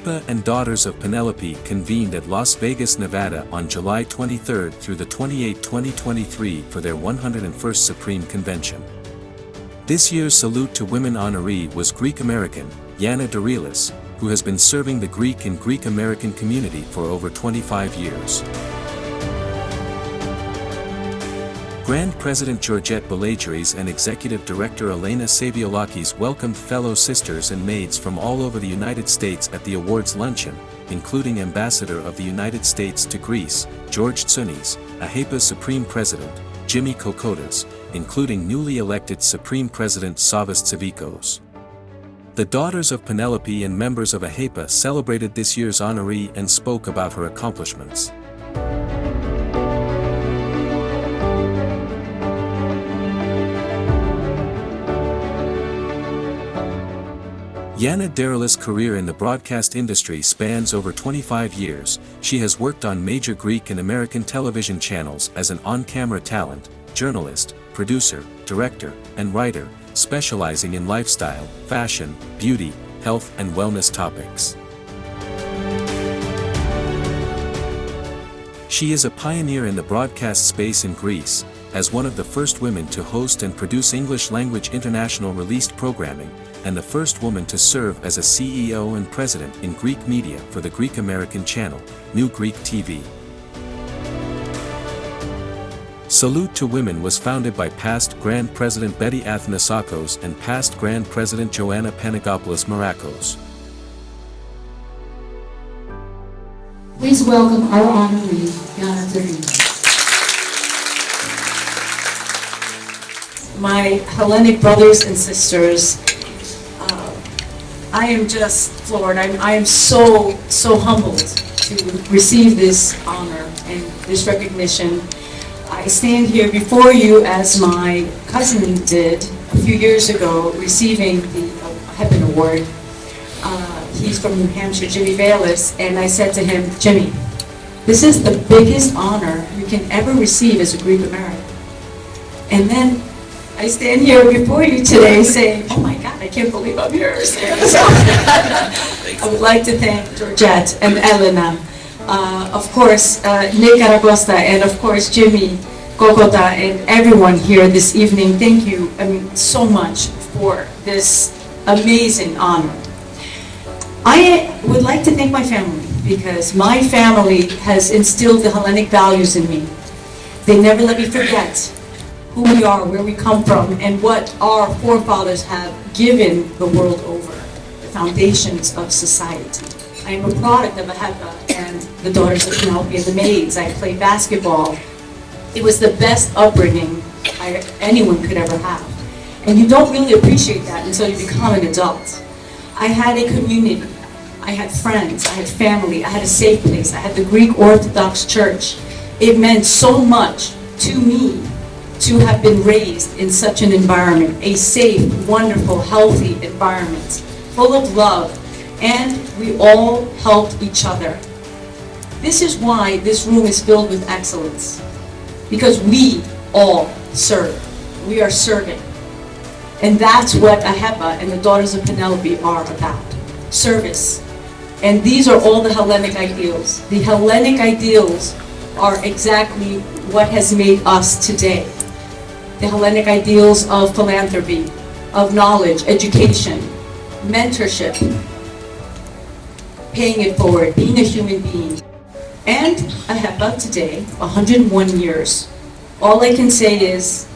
AHEPA and Daughters of Penelope convened at Las Vegas, Nevada on July 23 through the 28, 2023 for their 101st Supreme Convention. This year's Salute to Women honoree was Greek-American, Yanna Darilis, who has been serving the Greek and Greek-American community for over 25 years. Grand President Georgette Balagiris and Executive Director Elena Saviolakis welcomed fellow sisters and maids from all over the United States at the awards luncheon, including Ambassador of the United States to Greece, George Tsounis, AHEPA Supreme President, Jimmy Kokotas, including newly elected Supreme President Savas Tsivikos. The Daughters of Penelope and members of AHEPA celebrated this year's honoree and spoke about her accomplishments. Yanna Darilis' career in the broadcast industry spans over 25 years. She has worked on major Greek and American television channels as an on-camera talent, journalist, producer, director, and writer, specializing in lifestyle, fashion, beauty, health and wellness topics. She is a pioneer in the broadcast space in Greece, as one of the first women to host and produce English-language international released programming, and the first woman to serve as a CEO and president in Greek media for the Greek-American channel, New Greek TV. Salute to Women was founded by past Grand President Betty Athanasakos and past Grand President Joanna Panagopoulos Marakos. Please welcome our honoree, Yanna Darilis. My Hellenic brothers and sisters, I am just floored. I am so humbled to receive this honor and this recognition. I stand here before you as my cousin did a few years ago, receiving the AHEPA award. He's from New Hampshire, Jimmy Bayless, and I said to him, Jimmy, this is the biggest honor you can ever receive as a Greek American. And then I stand here before you today saying, oh my God, I can't believe I'm here. So, I would like to thank Georgette and Elena, of course, Nick Aragosta, and of course Jimmy Kokota, and everyone here this evening. Thank you, so much for this amazing honor. I would like to thank my family, because my family has instilled the Hellenic values in me. They never let me forget who we are, where we come from, and what our forefathers have given the world over, the foundations of society. I am a product of AHEPA and the Daughters of Penelope and the maids. I played basketball. It was the best upbringing anyone could ever have. And you don't really appreciate that until you become an adult. I had a community. I had friends. I had family. I had a safe place. I had the Greek Orthodox Church. It meant so much to me to have been raised in such an environment, a safe, wonderful, healthy environment, full of love, and we all helped each other. This is why this room is filled with excellence, because we all serve. We are serving. And that's what AHEPA and the Daughters of Penelope are about, service. And these are all the Hellenic ideals. The Hellenic ideals are exactly what has made us today. The Hellenic ideals of philanthropy, of knowledge, education, mentorship, paying it forward, being a human being. And AHEPA today, 101 years. All I can say is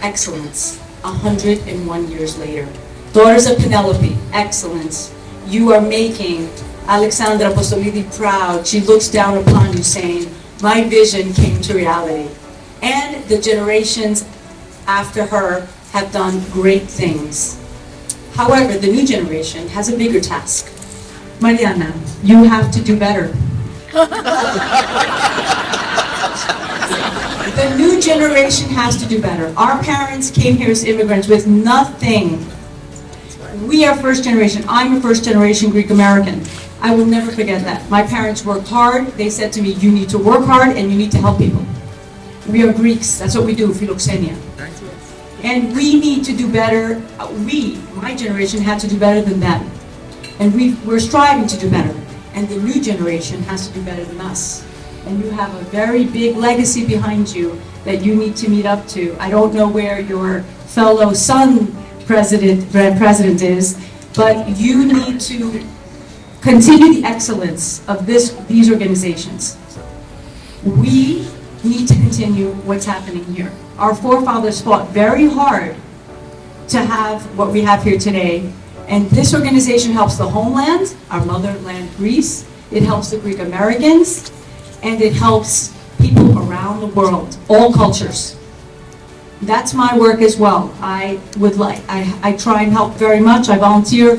excellence, 101 years later. Daughters of Penelope, excellence. You are making Alexandra Apostolidi proud. She looks down upon you saying, my vision came to reality. And the generations after her have done great things. However, the new generation has a bigger task. Mariana, you have to do better. The new generation has to do better. Our parents came here as immigrants with nothing. We are first generation. I'm a first generation Greek American. I will never forget that. My parents worked hard. They said to me, you need to work hard and you need to help people. We are Greeks. That's what we do, philoxenia. And we need to do better. My generation, had to do better than them. And we're striving to do better. And the new generation has to do better than us. And you have a very big legacy behind you that you need to meet up to. I don't know where your fellow son president is, but you need to continue the excellence of these organizations. We need to continue what's happening here. Our forefathers fought very hard to have what we have here today, and this organization helps the homeland, our motherland Greece, it helps the Greek Americans, and it helps people around the world, all cultures. That's my work as well. I try and help very much. I volunteer,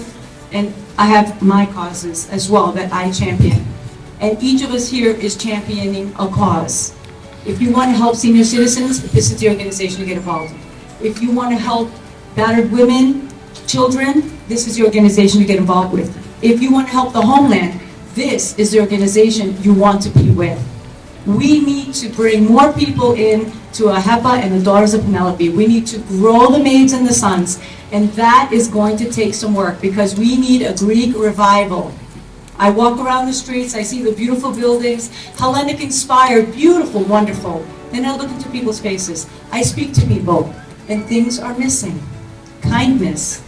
and I have my causes as well that I champion. And each of us here is championing a cause. If you want to help senior citizens, this is the organization to get involved in. If you want to help battered women, children, this is the organization to get involved with. If you want to help the homeland, this is the organization you want to be with. We need to bring more people in to AHEPA and the Daughters of Penelope. We need to grow the maids and the sons, and that is going to take some work because we need a Greek revival. I walk around the streets, I see the beautiful buildings, Hellenic inspired, beautiful, wonderful. Then I look into people's faces. I speak to people, and things are missing. Kindness,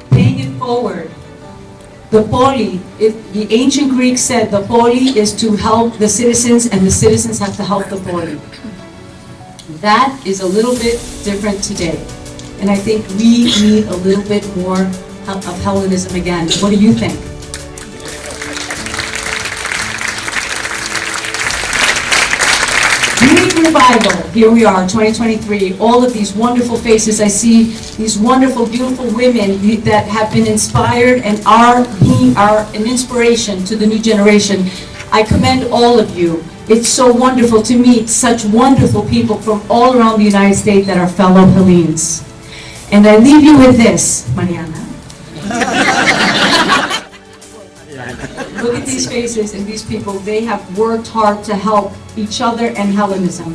paying it forward. The poli, the ancient Greeks said the poli is to help the citizens and the citizens have to help the poli. That is a little bit different today. And I think we need a little bit more of Hellenism again. What do you think? Revival. Here we are, 2023. All of these wonderful faces. I see these wonderful, beautiful women that have been inspired and are an inspiration to the new generation. I commend all of you. It's so wonderful to meet such wonderful people from all around the United States that are fellow Hellenes. And I leave you with this, Mariana. Look at these faces and these people. They have worked hard to help each other and Hellenism,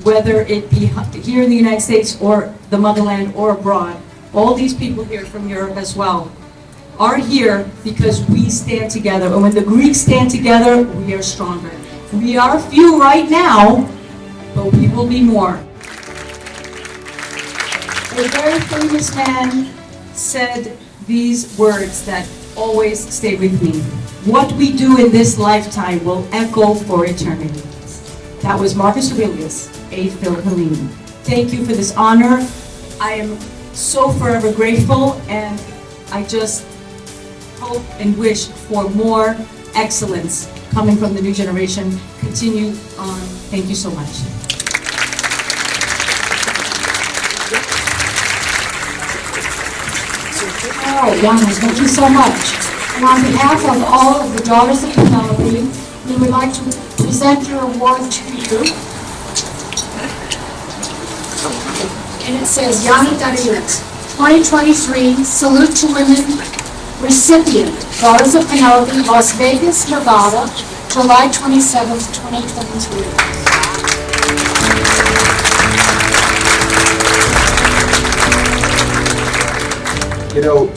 whether it be here in the United States or the motherland or abroad. All these people here from Europe as well are here because we stand together. And when the Greeks stand together, we are stronger. We are few right now, but we will be more. A very famous man said these words that always stay with me. What we do in this lifetime will echo for eternity. That was Marcus Aurelius, a Philhellene. Thank you for this honor. I am so forever grateful, and I just hope and wish for more excellence coming from the new generation. Continue on. Thank you so much. All right, Yanna, thank you so much. And on behalf of all of the Daughters of Penelope, we would like to present your award to you. And it says Yanna Darilis, 2023 Salute to Women recipient, Daughters of Penelope, Las Vegas, Nevada, July 27th, 2023. You know,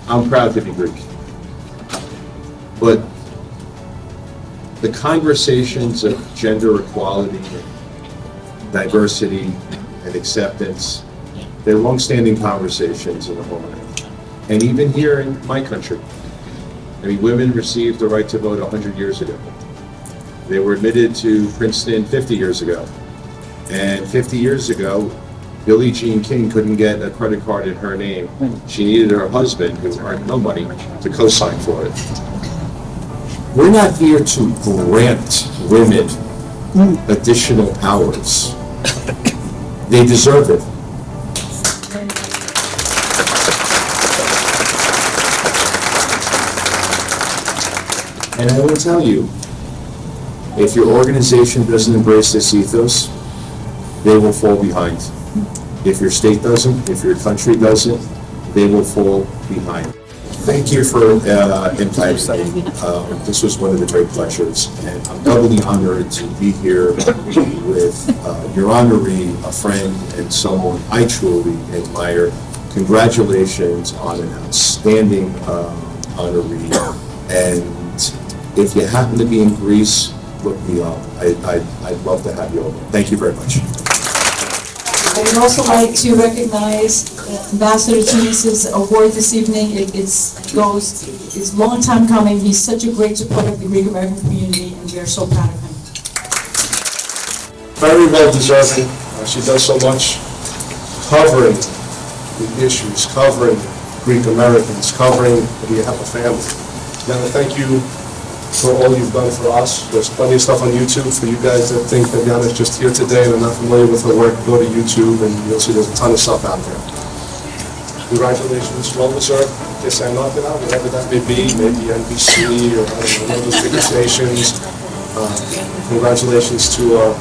I'm proud to be Greek, but the conversations of gender equality, diversity, and acceptance, they're long-standing conversations in the homeland. And even here in my country, I mean, women received the right to vote 100 years ago. They were admitted to Princeton 50 years ago. And 50 years ago, Billie Jean King couldn't get a credit card in her name. She needed her husband, who earned no money, to co-sign for it. We're not here to grant women additional powers. They deserve it. And I will tell you, if your organization doesn't embrace this ethos, they will fall behind. If your state doesn't, if your country doesn't, they will fall behind. Thank you for inviting me. This was one of the great pleasures, and I'm doubly honored to be here with your honoree, a friend, and someone I truly admire, congratulations on an outstanding honoree. And if you happen to be in Greece, look me up. I'd love to have you over. Thank you very much. I would also like to recognize Ambassador Tunis's award this evening. It's a long time coming. He's such a great supporter of the Greek American community, and we are so proud of him. Very well deserving. She does so much covering the issues, covering Greek Americans, covering the AHEPA family. Yanna, thank you for all you've done for us. There's plenty of stuff on YouTube for you guys that think that Yanna's just here today and are not familiar with her work. Go to YouTube and you'll see there's a ton of stuff out there. Congratulations, well deserved. Que se anote now, whatever that may be, maybe NBC or I don't know, one of those big stations. Congratulations to our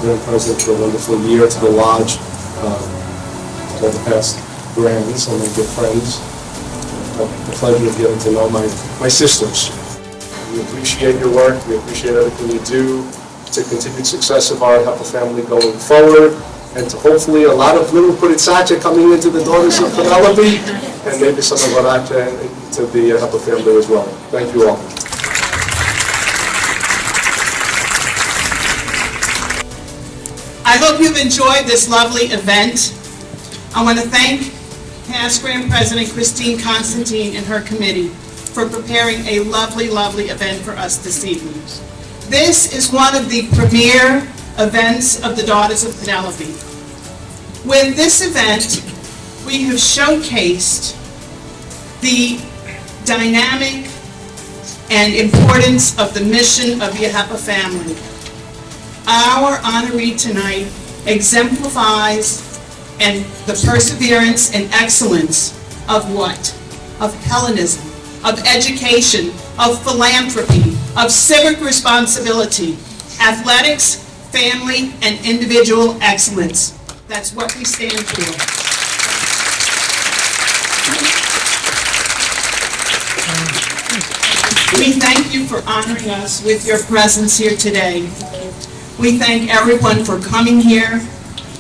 Grand President for a wonderful year, to the Lodge, all the past grands and my good friends. The pleasure of getting to know my sisters. We appreciate your work, we appreciate everything you do to continued success of our AHEPA family going forward, and to hopefully a lot of little Puritsacha coming into the daughters of Penelope, and maybe some of Varacha into the AHEPA family as well. Thank you all. I hope you've enjoyed this lovely event. I want to thank past Grand President Christine Constantine and her committee for preparing a lovely, lovely event for us this evening. This is one of the premier events of the Daughters of Penelope. With this event, we have showcased the dynamic and importance of the mission of the AHEPA family. Our honoree tonight exemplifies and the perseverance and excellence of what? Of Hellenism, of education, of philanthropy, of civic responsibility, athletics, family, and individual excellence. That's what we stand for. We thank you for honoring us with your presence here today. We thank everyone for coming here.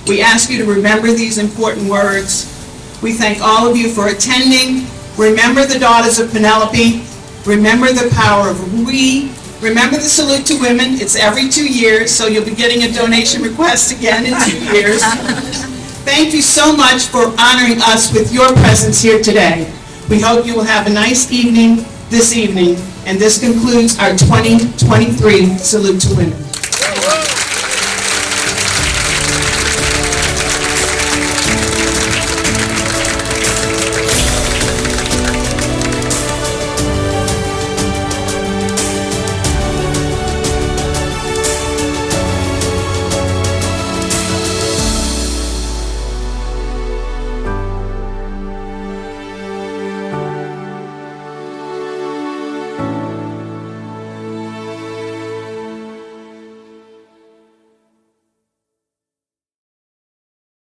We ask you to remember these important words. We thank all of you for attending. Remember the Daughters of Penelope. Remember the power of we. Remember the Salute to Women. It's every 2 years, so you'll be getting a donation request again in 2 years. Thank you so much for honoring us with your presence here today. We hope you will have a nice evening this evening, and this concludes our 2023 Salute to Women.